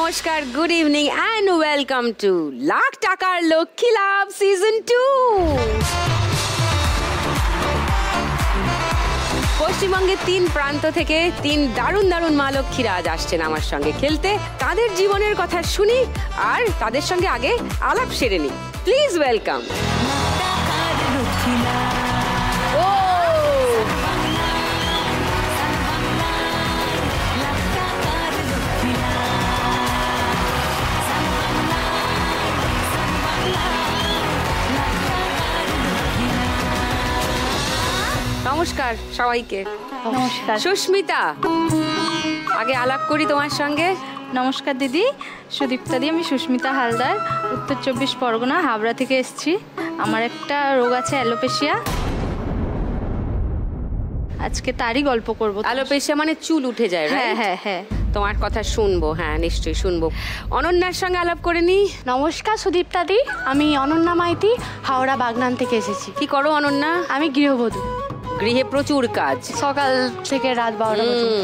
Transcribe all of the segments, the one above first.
নমস্কার, good evening and welcome to lakh টাকার লক্ষ্মী লাভ season 2। পশ্চিমবঙ্গের 3 প্রান্ত থেকে 3 দারুণ দারুণ মা লক্ষ্মীরা আজ আসছেন আমার সঙ্গে খেলতে। তাদের জীবনের কথা শুনি আর তাদের সঙ্গে আগে আলাপ সেরে নিই। Please welcome. নমস্কার সবাইকে। নমস্কার সুস্মিতা, আগে আলাপ করি তোমার সঙ্গে। নমস্কার দিদি, সুদীপ্তা দি। আমি সুস্মিতা হালদার, উত্তর 24 পরগনা হাবড়া থেকে এসেছি। আমার একটা রোগ আছে অ্যালোপেশিয়া, আজকে তারই গল্প করবো। অ্যালোপেশিয়া মানে চুল উঠে যায়? হ্যাঁ হ্যাঁ হ্যাঁ, তোমার কথা শুনবো। হ্যাঁ নিশ্চয়ই শুনবো। অনন্যার সঙ্গে আলাপ করে নি। নমস্কার সুদীপ্তা দি, আমি অনন্যা মাইতি, হাওড়া বাগনান থেকে এসেছি। কি করো অনন্যা? আমি গৃহবধূ, গৃহে প্রচুর কাজ, সকাল থেকে রাত 12টা পর্যন্ত।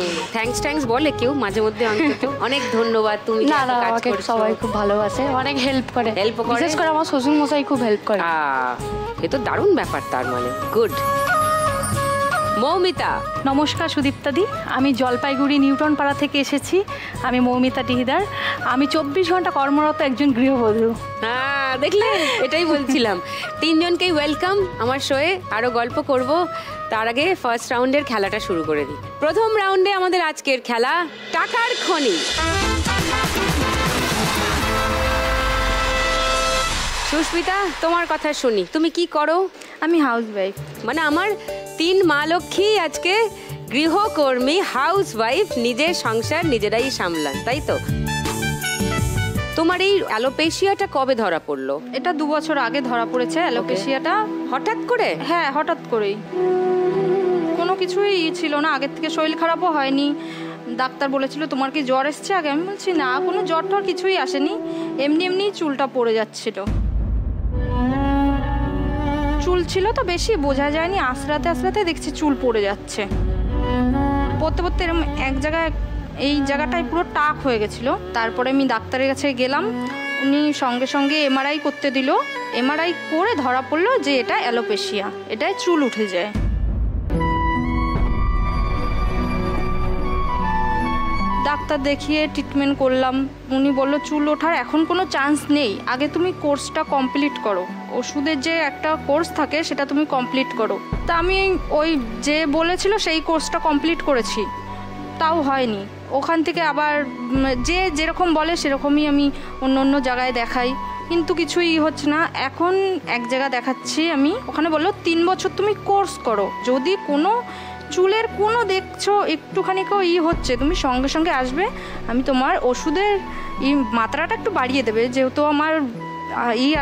থ্যাঙ্কস বলে কেউ মাঝে মধ্যে অন্তত? অনেক ধন্যবাদ, তুমি না না, কাজ আমাকে করছো। সবাই খুব ভালোবাসে, অনেক হেল্প করে, বিশেষ করে আমার শ্বশুর মশাই খুব হেল্প করে। এ তো দারুণ ব্যাপার, তার মানে গুড। মৌমিতা। নমস্কার সুদীপ্তা দি, আমি জলপাইগুড়ি নিউটন পাড়া থেকে এসেছি। আমি মৌমিতা টিহিদার, আমি 24 ঘন্টা কর্মরত একজন গৃহবধূ। হ্যাঁ দেখলে, এটাই বলছিলাম। 3 জনকেই ওয়েলকাম আমার শোয়ে। আরও গল্প করব, তার আগে ফার্স্ট রাউন্ডের খেলাটা শুরু করে দিই। প্রথম রাউন্ডে আমাদের আজকের খেলা টাকার খনি। সুস্মিতা, তোমার কথা শুনি। তুমি কি করো? আমি হাউস ওয়াইফ। মানে আমার 3 মা লক্ষ্মী আজকে গৃহকর্মী, হাউস ওয়াইফ, নিজের সংসার নিজেরাই সামলান, তাই তো? তোমার এই অ্যালোপেশিয়াটা কবে ধরা পড়লো? এটা 2 বছর আগে ধরা পড়েছে অ্যালোপেশিয়াটা। হঠাৎ করে? হ্যাঁ হঠাৎ করেই, কোনো কিছুই ছিল না, আগের থেকে শরীর খারাপও হয়নি। ডাক্তার বলেছিল তোমার কি জ্বর এসছে আগে? আমি বলছি না, কোনো জ্বর টর কিছুই আসেনি, এমনি এমনি চুলটা পড়ে যাচ্ছিল। চুল ছিল তো বেশি বোঝা যায়নি, আস্তে আস্তে দেখছি চুল পড়ে যাচ্ছে। পড়তে পড়তে এরকম এক জায়গায়, এই জায়গাটায় পুরো টাক হয়ে গেছিলো। তারপরে আমি ডাক্তারের কাছে গেলাম, উনি সঙ্গে সঙ্গে এমআরআই করতে দিল। এমআরআই করে ধরা পড়লো যে এটা অ্যালোপেশিয়া, এটায় চুল উঠে যায়। ডাক্তার দেখিয়ে ট্রিটমেন্ট করলাম। উনি বললো চুল ওঠার এখন কোনো চান্স নেই, আগে তুমি কোর্সটা কমপ্লিট করো, ওষুধের যে একটা কোর্স থাকে সেটা তুমি কমপ্লিট করো। তা আমি ওই যে বলেছিল সেই কোর্সটা কমপ্লিট করেছি, তাও হয়নি। ওখান থেকে আবার যে যেরকম বলে সেরকমই আমি অন্য জায়গায় দেখাই, কিন্তু কিছুই হচ্ছে না। এখন এক জায়গা দেখাচ্ছি আমি, ওখানে বললো 3 বছর তুমি কোর্স করো, যদি কোনো চুলের কোনো দেখছো একটুখানিকেও হচ্ছে, তুমি সঙ্গে সঙ্গে আসবে, আমি তোমার ওষুধের মাত্রাটা একটু বাড়িয়ে দেবে। যেহেতু আমার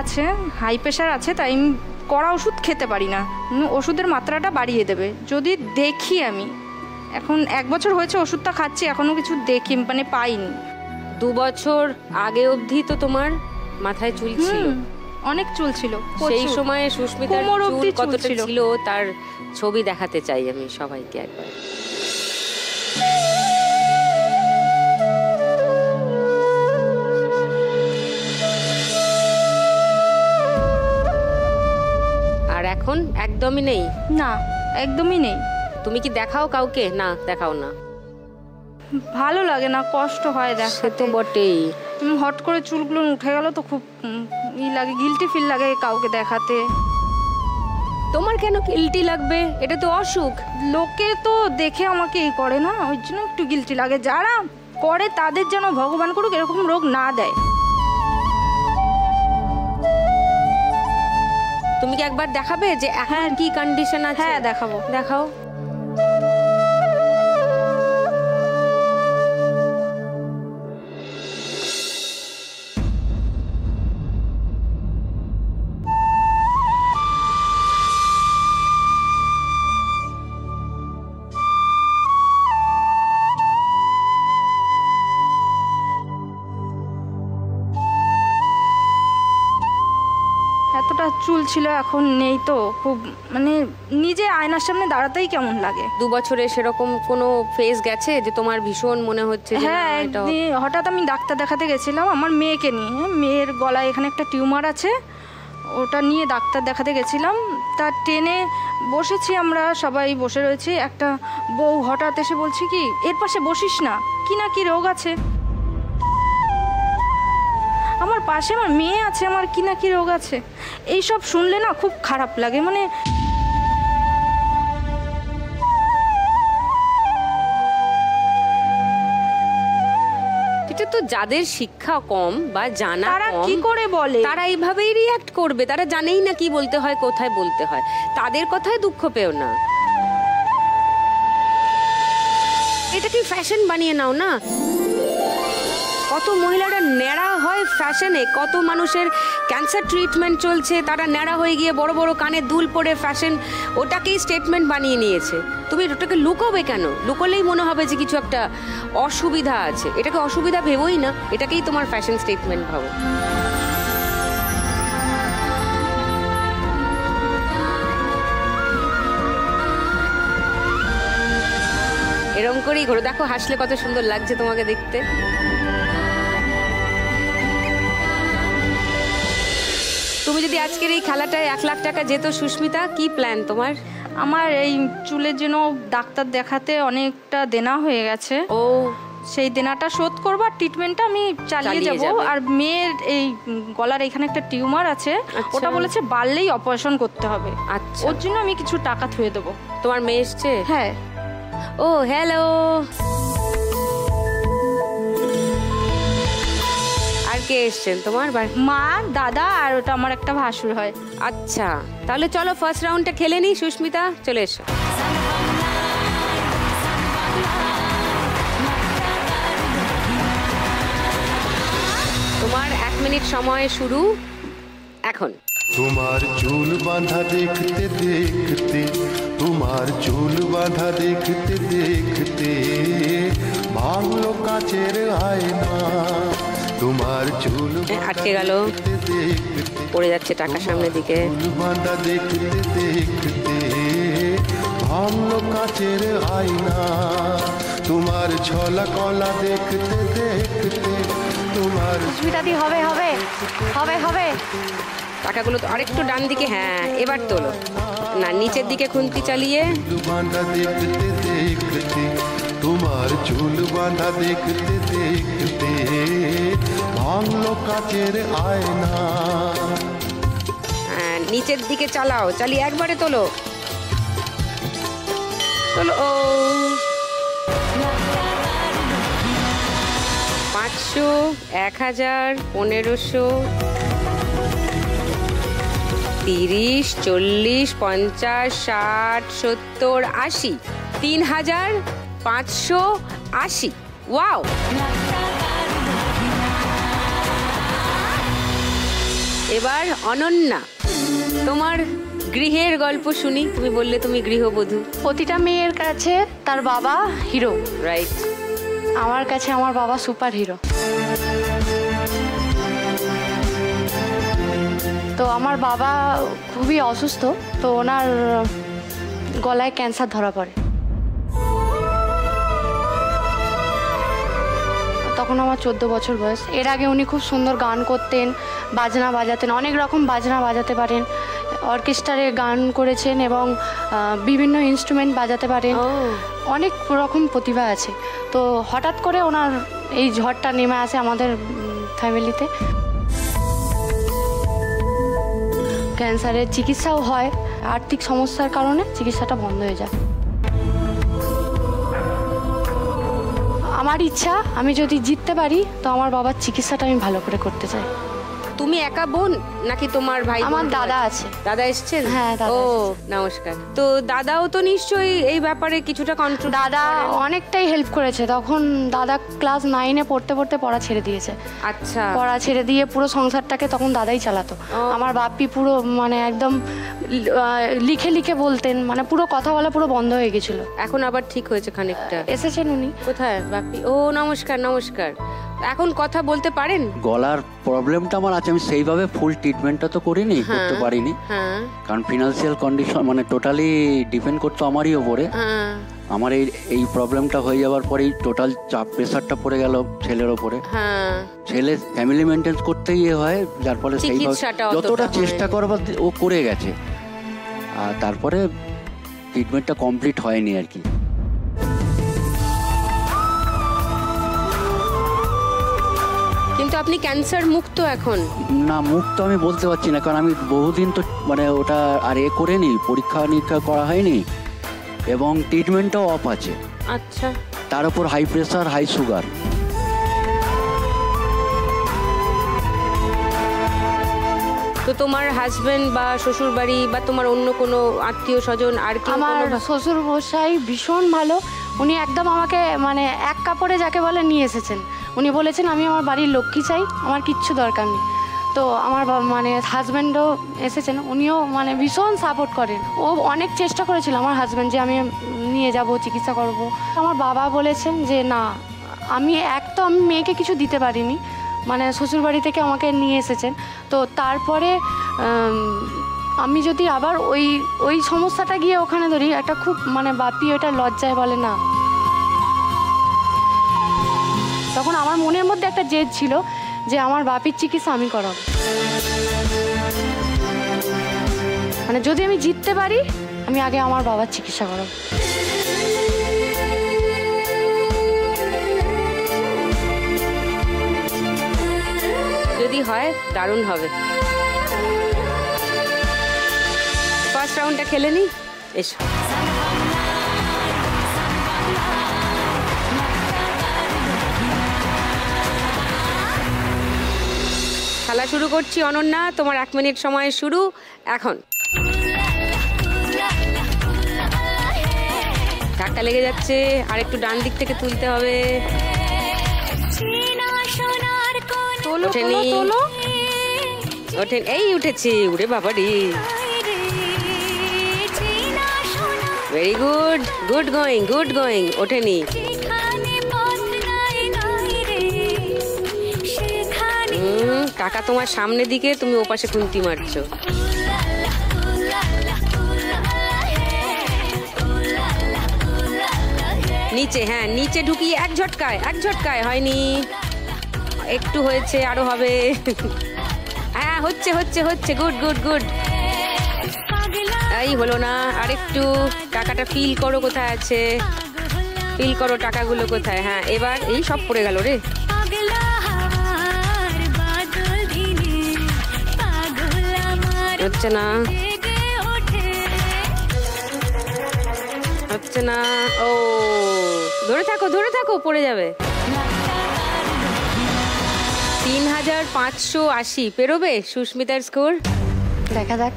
আছে, হাই প্রেশার আছে, তাই আমি কড়া ওষুধ খেতে পারি না, ওষুধের মাত্রাটা বাড়িয়ে দেবে। যদি দেখি আমি, এখন 1 বছর হয়েছে ওষুধটা খাচ্ছি, এখনও কিছু দেখি মানে পাইনি। 2 বছর আগে অবধি তো তোমার মাথায় চুল ছিল? অনেক চুল ছিল সেই সময়। সুস্মিতার চুল কতটা ছিল তার ছবি দেখাতে চাই আমি সবাইকে একবার। আর এখন একদমই নেই? না, একদমই নেই। তুমি কি দেখাও কাউকে? না, দেখাও না, ভালো লাগে না, কষ্ট হয় দেখাতে। তো বটেই। হট করে চুলগুলো উঠে গেল তো খুব লাগে, গিল্টি ফিল লাগে কাউকে দেখাতে। তোমার কেন গিল্টি লাগবে? এটা তো অসুখ। লোকে তো দেখে আমাকে করে না, ওই জন্য একটু গিল্টি লাগে। যারা করে তাদের যেন ভগবান করুক এরকম রোগ না দেয়। তুমি কি একবার দেখাবে যে এখন কি কন্ডিশন আছে? হ্যাঁ দেখাবো। দেখাও। চুল ছিল, এখন নেই। তো খুব মানে নিজে আয়নার সামনে দাঁড়াতেই কেমন লাগে। 2 বছরে সেরকম কোনো ফেজ গেছে যে তোমার ভীষণ মনে হচ্ছে যে হ্যাঁ, না, এটা একদিন হঠাৎ আমি ডাক্তার দেখাতে গেছিলাম আমার মেয়েকে নিয়ে। মেয়ের গলায় এখানে একটা টিউমার আছে, ওটা নিয়ে ডাক্তার দেখাতে গেছিলাম। তার ট্রেনে বসেছি, আমরা সবাই বসে রয়েছি, একটা বউ হঠাৎ এসে বলছে কি এর পাশে বসিস না, কি না কি রোগ আছে। আমার পাশে আমার মেয়ে আছে, আমার কি না কি রোগ আছে। এইসব শুনলে না খুব খারাপ লাগে। মানে এটা তো যাদের শিক্ষা কম বা জানা তারা কম কি করে বলে? তারা এইভাবেই রিয়াক্ট করবে। তারা জানেই না কি বলতে হয়, কোথায় বলতে হয়। তাদের কথায় দুঃখ পেও না। এটা কি ফ্যাশন বানিয়ে নাও না। কত মহিলারা ন্যাড়া হয় ফ্যাশনে, কত মানুষের ক্যান্সার ট্রিটমেন্ট চলছে, তারা ন্যাড়া হয়ে গিয়ে বড় বড় কানে দুল পরে ফ্যাশন ওটাকেই স্টেটমেন্ট বানিয়ে নিয়েছে। তুমি ওটাকে লুকোবে কেন? লুকোলেই মনে হবে যে কিছু একটা অসুবিধা আছে। এটাকে অসুবিধা ভেবোই না, এটাকেই তোমার ফ্যাশন স্টেটমেন্ট ভাবো। এরকম করেই ঘোরো। দেখো হাসলে কত সুন্দর লাগছে তোমাকে দেখতে। তুমি যদি আজকের এই খেলাটায় 1 লাখ টাকা যেত সুস্মিতা, কি প্ল্যান তোমার? আমার এই চুলের জন্য ডাক্তার দেখাতে অনেকটা দেনা হয়ে গেছে। ও, সেই দেনাটা শোধ করবো আর ট্রিটমেন্টটা আমি চালিয়ে যাব। আর মেয়ের এই গলার এখানে একটা টিউমার আছে, ওটা বলেছে বাড়লেই অপারেশন করতে হবে। আচ্ছা, ওর জন্য আমি কিছু টাকা থুয়ে দেবো। তোমার মেয়ে এসছে? হ্যাঁ। ও হ্যালো, আর কে এসছেন তোমার? মা, দাদা আর ওটা আমার একটা ভাসুর হয়। আচ্ছা, তাহলে চলো ফার্স্ট রাউন্ডটা খেলে নি। সুস্মিতা চলে এসো। তোমার 1 মিনিট সময় শুরু এখন। তোমার চুল বাঁধা দেখতে দেখতে, তোমার চুল বাঁধা দেখতে দেখতে ভাঙলো কাচের আয়না। তোমার চুল আটকে গেল, পড়ে যাচ্ছে টাকা সামনের দিকে। চুল বাঁধা দেখতে দেখতে ভাঙলো কাচের আয়না। তোমার ছলা কলা দেখতে দেখতে, তোমার সুস্মিতাদি হবে হবে হবে হবে। টাকাগুলো তো আরেকটু ডান দিকে। হ্যাঁ, এবার তোলো না, নিচের দিকে খুন্তি চালিয়ে। বাঁধা দেখতে দেখতে, তোমার চুল বাঁধা দেখতে দেখতে ভাঙলো কাচের আয়না। হ্যাঁ, নিচের দিকে চালাও, চালিয়ে একবারে তোলো তোলো। ও 500, 1000, 1500, 30, 40, 50, 60, 70, 80, 3580। ওয়াও! এবার অনন্যা, তোমার গৃহের গল্প শুনি। তুমি বললে তুমি গৃহবধূ। প্রতিটা মেয়ের কাছে তার বাবা হিরো, রাইট? আমার কাছে আমার বাবা সুপার হিরো। তো আমার বাবা খুবই অসুস্থ, তো ওনার গলায় ক্যান্সার ধরা পড়ে। তখন আমার 14 বছর বয়স। এর আগে উনি খুব সুন্দর গান করতেন, বাজনা বাজাতেন, অনেক রকম বাজনা বাজাতে পারেন, অর্কেস্ট্রারে গান করেছেন এবং বিভিন্ন ইনস্ট্রুমেন্ট বাজাতে পারেন। অনেক রকম প্রতিভা আছে। তো হঠাৎ করে ওনার এই ঝড়টা নেমে আসে আমাদের ফ্যামিলিতে। ক্যান্সারের চিকিৎসাও হয়, আর্থিক সমস্যার কারণে চিকিৎসাটা বন্ধ হয়ে যায়। আমার ইচ্ছা, আমি যদি জিততে পারি তো আমার বাবার চিকিৎসাটা আমি ভালো করে করতে চাই। তুমি একা বোন নাকি তোমার ভাই? আমার দাদা আছে। দাদা এসেছেন? হ্যাঁ, দাদা ও এসেছে। নমস্কার। তো দাদাও তো নিশ্চয়ই এই ব্যাপারে কিছুটা কন্ট্রোল। দাদা অনেকটাই হেল্প করেছে। তখন দাদা ক্লাস 9-এ পড়তে পড়তে পড়া ছেড়ে দিয়েছে। আচ্ছা, পড়া ছেড়ে দিয়ে পুরো সংসারটাকে তখন দাদাই চালাতো। আমার বাপ্পি পুরো মানে একদম লিখে লিখে বলতেন, মানে পুরো কথা বলা পুরো বন্ধ হয়ে গেছিল। এখন আবার ঠিক হয়েছে খানিকটা। এসেছেন উনি। কোথায় বাপ্পি? ও নমস্কার নমস্কার। ও এখন কথা বলতে পারেন? গলার প্রবলেমটা আমার আছে, আমি সেইভাবে ফুল ট্রিটমেন্টটা তো করিনি, করতে পারিনি, কারণ ফিনান্সিয়াল কন্ডিশন মানে টোটালি ডিপেন্ড করতো আমারই ওপরে। আমার এই প্রবলেমটা হয়ে যাওয়ার পরেই টোটাল চাপ প্রেসারটা পড়ে গেল ছেলের ওপরে। ছেলে ফ্যামিলি মেনটেন্স করতে গিয়ে হয়, যার ফলে সেইভাবে যতটা চেষ্টা করবার ও করে গেছে, আর তারপরে ট্রিটমেন্টটা কমপ্লিট হয়নি আর কি। কিন্তু আপনি ক্যান্সার মুক্ত এখন? না, মুক্ত আমি বলতে পারছি না, কারণ আমি বহুদিন তো মানে ওটা আর করিনি, পরীক্ষা নিরীক্ষা করা হয়নি, এবং ট্রিটমেন্টটাও অফ আছে। আচ্ছা। তার উপর হাই প্রেসার, হাই সুগার। তো তোমার হাজবেন্ড বা শ্বশুর বাড়ি বা তোমার অন্য কোনো আত্মীয় স্বজন আর কি? আমার শ্বশুর মশাই ভীষণ ভালো, উনি একদম আমাকে মানে এক কাপড়ে যাকে বলে নিয়ে এসেছেন। উনি বলেছেন আমি আমার বাড়ির লক্ষ্মী চাই, আমার কিচ্ছু দরকার নেই। তো আমার মানে হাজব্যান্ডও এসেছেন, উনিও মানে ভীষণ সাপোর্ট করেন। ও অনেক চেষ্টা করেছিল আমার হাজব্যান্ড যে আমি নিয়ে যাব, চিকিৎসা করব। আমার বাবা বলেছেন যে না, আমি আমি মেয়েকে কিছু দিতে পারিনি, মানে শ্বশুরবাড়ি থেকে আমাকে নিয়ে এসেছেন। তো তারপরে আমি যদি আবার ওই সমস্যাটা গিয়ে ওখানে ধরি, একটা খুব মানে বাপি ওটা লজ্জায় বলে না। তখন আমার মনের মধ্যে একটা জেদ ছিল যে আমার বাপির চিকিৎসা আমি করাবো, মানে যদি আমি জিততে পারি আমি আগে আমার বাবার চিকিৎসা করাবো। যদি হয় দারুণ হবে। ফার্স্ট রাউন্ডটা খেলে নি, এসো। খেলা শুরু করছি অনন্যা, তোমার 1 মিনিট সময় শুরু এখন। ধাক্কা লেগে যাচ্ছে, আর একটু ডান দিক থেকে তুলতে হবে। ওঠেন, এই উঠেছি, উড়ে বাবা রে। Very good, good going, good going. ওঠেনি। টাকা তোমার সামনে দিকে, তুমি ওপাশে খুন্তি মারছো। নিচে, হ্যাঁ নিচে ঢুকিয়ে এক ঝটকায় হয়নি, একটু হয়েছে, আরো হবে। হ্যাঁ হচ্ছে হচ্ছে হচ্ছে, গুড গুড গুড। এই হলো না, আরেকটু। টাকাটা ফিল করো কোথায় আছে, ফিল করো টাকাগুলো কোথায়। হ্যাঁ এবার এই সব পড়ে গেল রে। হচ্ছে না, হচ্ছে না। ও ধরে থাকো, ধরে থাকো, পড়ে যাবে। 3580 পেরোবে সুস্মিতার স্কোর? দেখা যাক।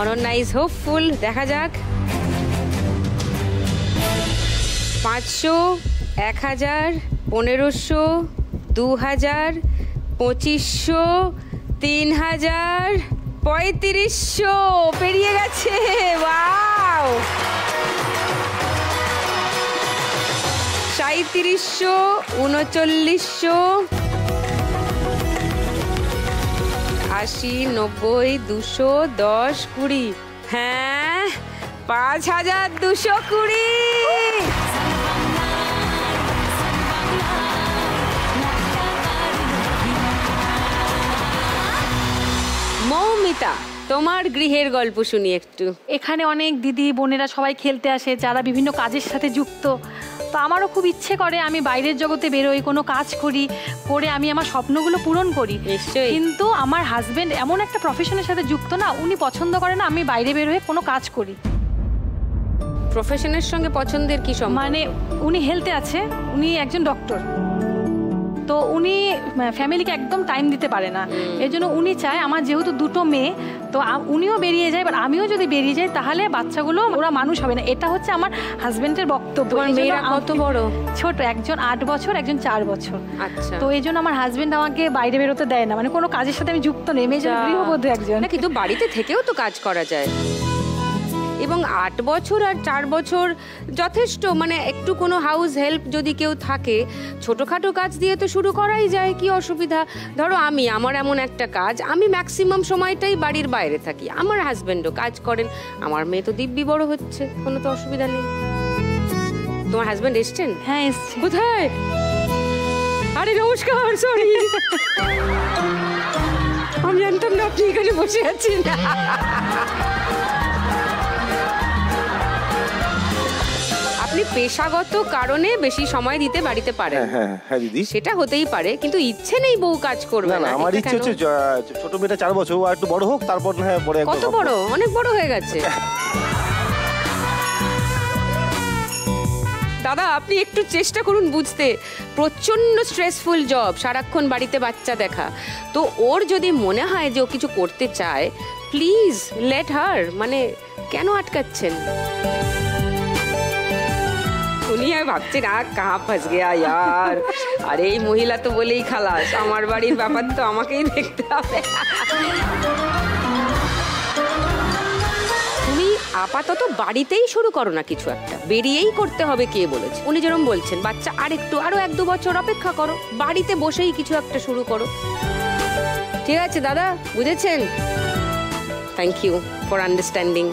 অনন্যা ইজ হোপফুল, দেখা যাক। 500, 1000, 1500, 2000, 2500, 3000, 3500 পেরিয়ে গেছে। ওয়াও! 3700, 3900, 80, 90, 200, 10, 20। হ্যাঁ 5220। মৌমিতা, তোমার গৃহের গল্প শুনি একটু। এখানে অনেক দিদি বোনেরা সবাই খেলতে আসে, যারা বিভিন্ন কাজের সাথে যুক্ত। তো আমারও খুব ইচ্ছে করে আমি বাইরের জগতে বেরোই, কোনো কাজ করি, করে আমি আমার স্বপ্নগুলো পূরণ করি। নিশ্চয়ই। কিন্তু আমার হাজবেন্ড এমন একটা প্রফেশনের সাথে যুক্ত না, উনি পছন্দ করে না আমি বাইরে বের হয়ে কোনো কাজ করি। প্রফেশনের সঙ্গে পছন্দের কি সম্পর্ক? মানে উনি হেলথে আছে, উনি একজন ডক্টর, তো উনি ফ্যামিলিকে একদম টাইম দিতে পারে না। এই জন্য উনি চায়, আমার যেহেতু দুটো মেয়ে, তো উনিও বেরিয়ে যায়, বাট আমিও যদি বেরিয়ে যাই তাহলে বাচ্চাগুলো ওরা মানুষ হবে না। এটা হচ্ছে আমার হাজবেন্ডের বক্তব্য। মেয়েরা কত বড়? ছোট, একজন 8 বছর, একজন 4 বছর। আচ্ছা। তো এই জন্য আমার হাজবেন্ড আমাকে বাইরে বেরোতে দেয় না, মানে কোনো কাজের সাথে আমি যুক্ত নেই। মেয়ে গৃহবধূ একজন। না কিন্তু বাড়িতে থেকেও তো কাজ করা যায়। এবং 8 বছর আর 4 বছর যথেষ্ট, মানে একটু কোনো হাউস হেল্প যদি কেউ থাকে, ছোটোখাটো কাজ দিয়ে তো শুরু করাই যায়, কি অসুবিধা। ধরো আমার এমন একটা কাজ, আমি ম্যাক্সিমাম সময়টাই বাড়ির বাইরে থাকি, আমার হাজব্যান্ডও কাজ করেন, আমার মেয়ে তো দিব্যি বড় হচ্ছে, কোনো তো অসুবিধা নেই। তোমার হাজব্যান্ড এসছেন? হ্যাঁ এসছি। কোথায়? আরে নমস্কার, সরি, আমি জানতাম না আপনি এখানে বসে আছেন। আপনি পেশাগত কারণে বেশি সময় দিতে বাড়িতে পারেন। হ্যাঁ দিদি, সেটা হতেই পারে, কিন্তু ইচ্ছে নেই বউ কাজ করবে না না। আমার ইচ্ছে হচ্ছে ছোট মেয়েটা 4 বছর, ও একটু বড় হোক, তারপর হ্যাঁ পরে। কত বড়? অনেক বড় হয়ে গেছে। দাদা আপনি একটু চেষ্টা করুন বুঝতে, প্রচন্ড স্ট্রেসফুল জব, সারাক্ষণ বাড়িতে বাচ্চা দেখা। তো ওর যদি মনে হয় যে ও কিছু করতে চায়, প্লিজ লেট হার, মানে কেন আটকাচ্ছেন? শুনিয়ে ভাবছেন কাহা ফাঁস গেয়া ইয়ার, আরে এই মহিলা তো বলেই খালাস, আমার বাড়ির ব্যাপার তো আমাকেই দেখতে হবে। তুমি আপাতত বাড়িতেই শুরু করো না কিছু একটা, বেরিয়েই করতে হবে কে বলেছে? উনি যেরকম বলছেন বাচ্চা আরো 1-2 বছর অপেক্ষা করো, বাড়িতে বসেই কিছু একটা শুরু করো। ঠিক আছে দাদা, বুঝেছেন? Thank you for understanding.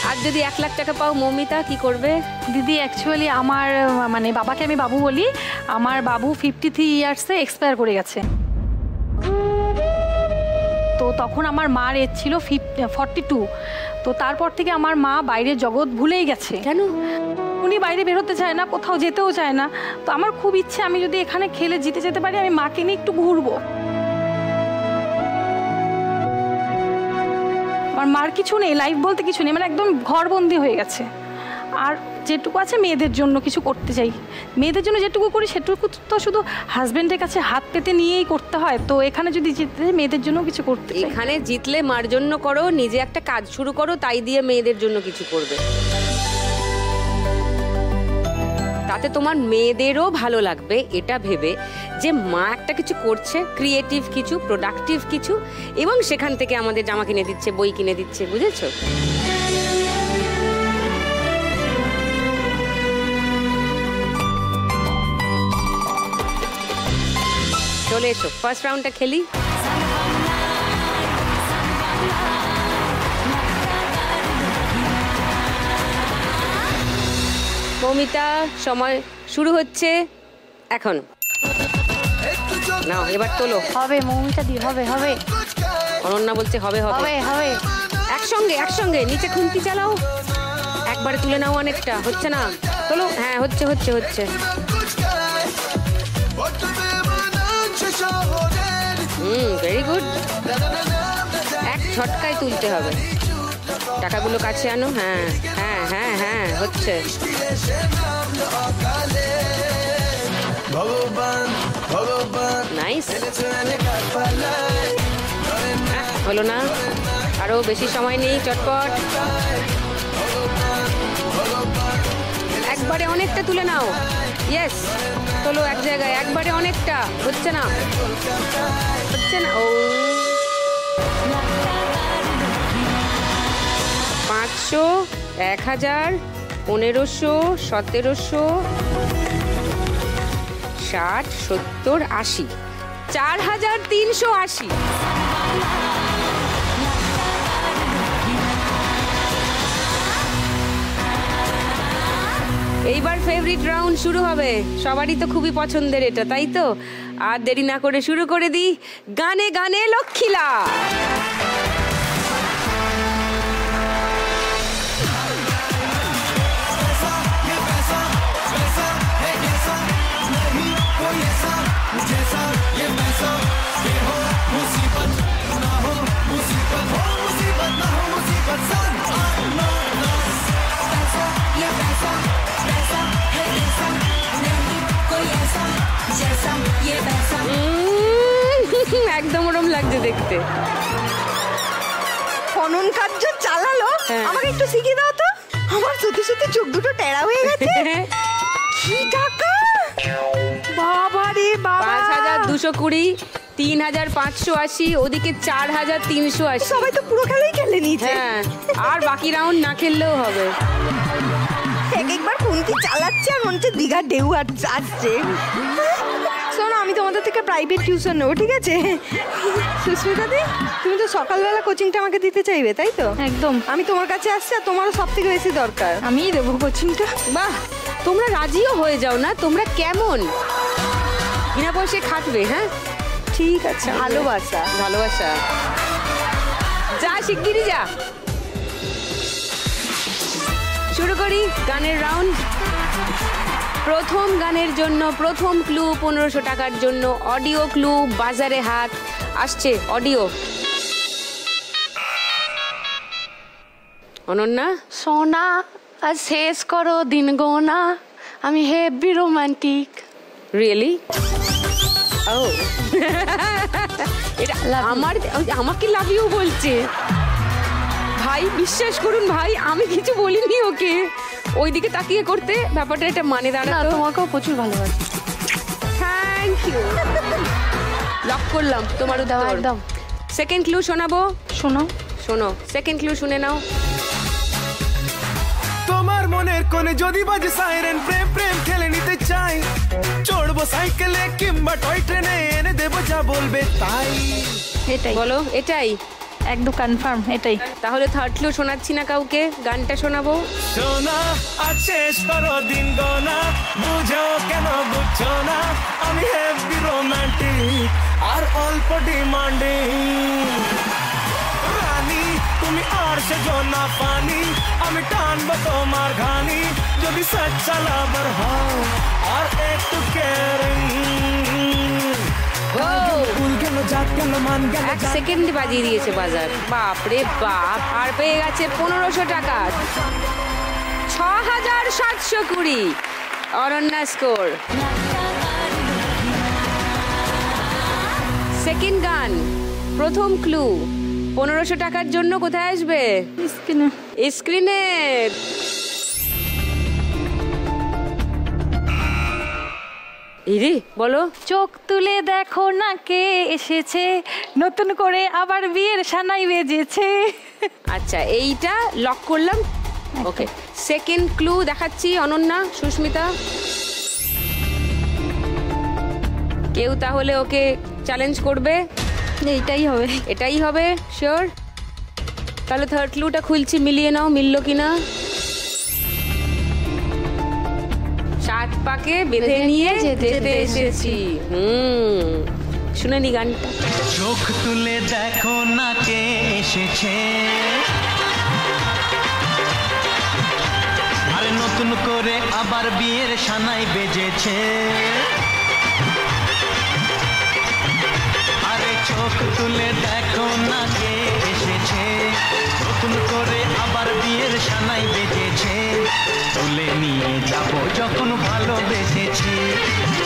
আর যদি 1 লাখ টাকা পাও মৌমিতা, কি করবে? দিদি অ্যাকচুয়ালি আমার মানে বাবাকে আমি বাবু বলি, আমার বাবু 53 ইয়ার্সে এক্সপায়ার করে গেছে। তো তখন আমার মার এজ ছিল 42। তো তারপর থেকে আমার মা বাইরের জগৎ ভুলেই গেছে। কেন? উনি বাইরে বেরোতে চায় না, কোথাও যেতেও চায় না। তো আমার খুব ইচ্ছে আমি যদি এখানে খেলে জিতে যেতে পারি, আমি মাকে নিয়ে একটু ঘুরবো। আমার মার কিছু নেই, লাইফ বলতে কিছু নেই, মানে একদম ঘরবন্দি হয়ে গেছে। আর যেটুকু আছে মেয়েদের জন্য কিছু করতে চাই। মেয়েদের জন্য যেটুকু করি সেটুকু তো শুধু হাজবেন্ডের কাছে হাত পেতে নিয়েই করতে হয়। তো এখানে যদি জিততে মেয়েদের জন্য কিছু করতে চাই। এখানে জিতলে মার জন্য করো, নিজে একটা কাজ শুরু করো, তাই দিয়ে মেয়েদের জন্য কিছু করবে। তাতে তোমার মেয়েদেরও ভালো লাগবে, এটা ভেবে যে মা একটা কিছু করছে, ক্রিয়েটিভ কিছু, প্রোডাক্টিভ কিছু, এবং সেখান থেকে আমাদের জামা কিনে দিচ্ছে, বই কিনে দিচ্ছে, বুঝেছো? চলে এসো, ফার্স্ট রাউন্ডটা খেলি। মৌমিতা, সময় শুরু হচ্ছে এখন। নাও এবার তোলো। হবে মৌমিতা দি, হবে হবে। অনন্যা বলছে হবে হবে হবে হবে। একসঙ্গে নিচে খুন্তি চালাও, একবারে তুলে নাও, অনেকটা হচ্ছে না, তোলো। হ্যাঁ হচ্ছে হচ্ছে হচ্ছে। Very good. এক ঝটকায় তুলতে হবে, টাকাগুলো কাছে আনো। হ্যাঁ হ্যাঁ হ্যাঁ হ্যাঁ, হচ্ছে। নাইস। হলো না, আরো বেশি সময় নেই, চটপট। একবারে অনেকটা তুলে নাও। ইয়েস, তোলো এক জায়গায়, একবারে অনেকটা। হচ্ছে না হচ্ছে না। ও 500, 1000, 1500, 1700, 60, 70, 80, 4380। এইবার ফেভারিট রাউন্ড শুরু হবে, সবারই তো খুবই পছন্দের এটা, তাই তো? আর দেরি না করে শুরু করে দিই, গানে গানে লক্ষ্মীলা। একদম ওরম লাগছে দেখতে। খনন কার্য চালালো, আমাকে একটু শিখিয়ে দাও তো। আমার সত্যি সত্যি চোখ দুটো টেরা হয়ে গেছে। কি টাকা! বাবা রে বাবা 5220, 3580, ওদিকে 4380। সবাই তো পুরো খেলাই খেলে নিয়েছে। হ্যাঁ, আর বাকি রাউন্ড না খেললেও হবে। একবার খুন্তি চালাচ্ছে আর মনে হচ্ছে দীঘার ঢেউ আসছে। শোনো, আমি তোমাদের থেকে প্রাইভেট টিউশন নেবো, ঠিক আছে? সুস্মিতা দি, তুমি তো সকালবেলা কোচিংটা আমাকে দিতে চাইবে, তাই তো? একদম। আমি তোমার কাছে আসছি, আর তোমারও সব থেকে বেশি দরকার। আমিই দেবো কোচিংটা। বাহ, তোমরা রাজিও হয়ে যাও না? তোমরা কেমন বিনা পয়সায় খাটবে? হ্যাঁ ঠিক আছে, ভালোবাসা। ভালোবাসা। যা শিগগিরই যা। শুরু করি গানের রাউন্ড। প্রথম গানের জন্য প্রথম ক্লু 1500 টাকার জন্য অডিও ক্লু। বাজারে হাত আসছে অডিও। অনন্যা, সোনা আর শেষ করো দিন গোনা, আমি হেভি রোমান্টিক। রিয়েলি? ও এটা আমাকে লাভ ইউ বলছে ভাই। বিশ্বাস করুন ভাই, আমি কিছু বলিনি ওকে। ওইদিকে তাকিয়ে করতে ব্যাপারটা একটা মানে দাঁড়াতো। তোমাকেও প্রচুর ভালোবাসি। Thank you. লক করলাম তোমার উত্তর। একদম। সেকেন্ড ক্লু শোনাবো। শোনো শোনো, সেকেন্ড ক্লু শুনে নাও। তোমার মনের কোণে যদি বাজে সাইরেন, প্রেম প্রেম খেলে নিতে চাই। চড়বো সাইকেলে কিংবা টয় ট্রেনে, এনে দেবো যা বলবে তাই। এটাই বলো এটাই? একদম কনফার্ম এটাই। তাহলে থার্ড ক্লু শোনাচ্ছি না কাউকে, গানটা শোনাবো। সোনা আজ শেষ করো দিন গোনা, বুঝো কেন বুঝছো না, আমি হেভি রোমান্টিক আর অল্প ডিমান্ডিং। রানী তুমি আর সেজো না পানি, আমি টানবো তোমার ঘানি, যদি সচ্চা লাভার হও আর একটু কেয়ারিং। এক সেকেন্ডে বাজিয়ে দিয়েছে বাজার। বাপরে বাপ। আর পেয়ে গেছে 1500 টাকা। 6720 অনন্যা স্কোর। সেকেন্ড গান, প্রথম ক্লু 1500 টাকার জন্য কোথায় আসবে? স্ক্রিনে। ইরে বলো। চোখ তুলে দেখো না কে এসেছে, নতুন করে আবার বিয়ের সানাই বেজেছে। আচ্ছা, এইটা লক করলাম। ওকে, সেকেন্ড ক্লু দেখাচ্ছি অনন্যা, সুস্মিতা। কেউ তাহলে ওকে চ্যালেঞ্জ করবে? এইটাই হবে। এটাই হবে শিওর? তাহলে থার্ড ক্লুটা খুলছি, মিলিয়ে নাও মিললো কিনা। 7 পাকে বেঁধে নিয়ে যেতে এসেছি। শুনে নি গানটা। চোখ তুলে দেখো না কে এসেছে, আরে নতুন করে আবার বিয়ের সানাই বেজেছে। আরে চোখ তুলে দেখো না কে এসেছে, নতুন করে আবার বিয়ের সানাই বেজেছে। তুলে নিয়ে যাব যখন ভালোবেসেছি,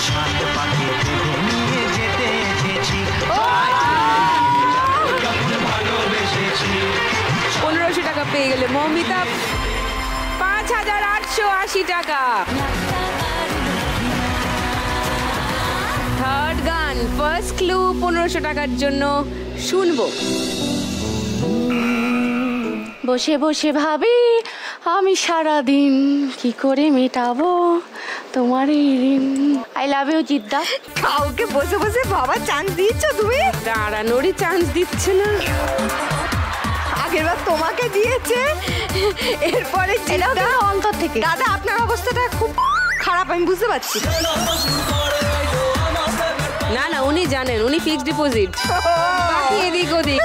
7 পাকে বেঁধে নিয়ে যেতে এসেছি। যখন ভালোবেসেছি। 1500 টাকা পেয়ে গেলে মৌমিতা। 5880 টাকা। থার্ড গান, ফার্স্ট ক্লু 1500 টাকার জন্য শুনবো। বসে বসে ভাবি আমি সারাদিন কি করে মেটাবো তোমার এই ঋণ। আই লাভ ইউ জিদ্দা। কাউকে বসে বসে বাবা চান্স দিচ্ছ তুমি? দাঁড়ানোরই চান্স দিচ্ছে না। আগেরবার তোমাকে দিয়েছে, এরপরে জিদ্দা। অন্তর থেকে দাদা, আপনার অবস্থাটা খুব খারাপ, আমি বুঝতে পারছি। না না, উনি জানেন, উনি ফিক্সড ডিপোজিট, বাকি এদিক ওদিক।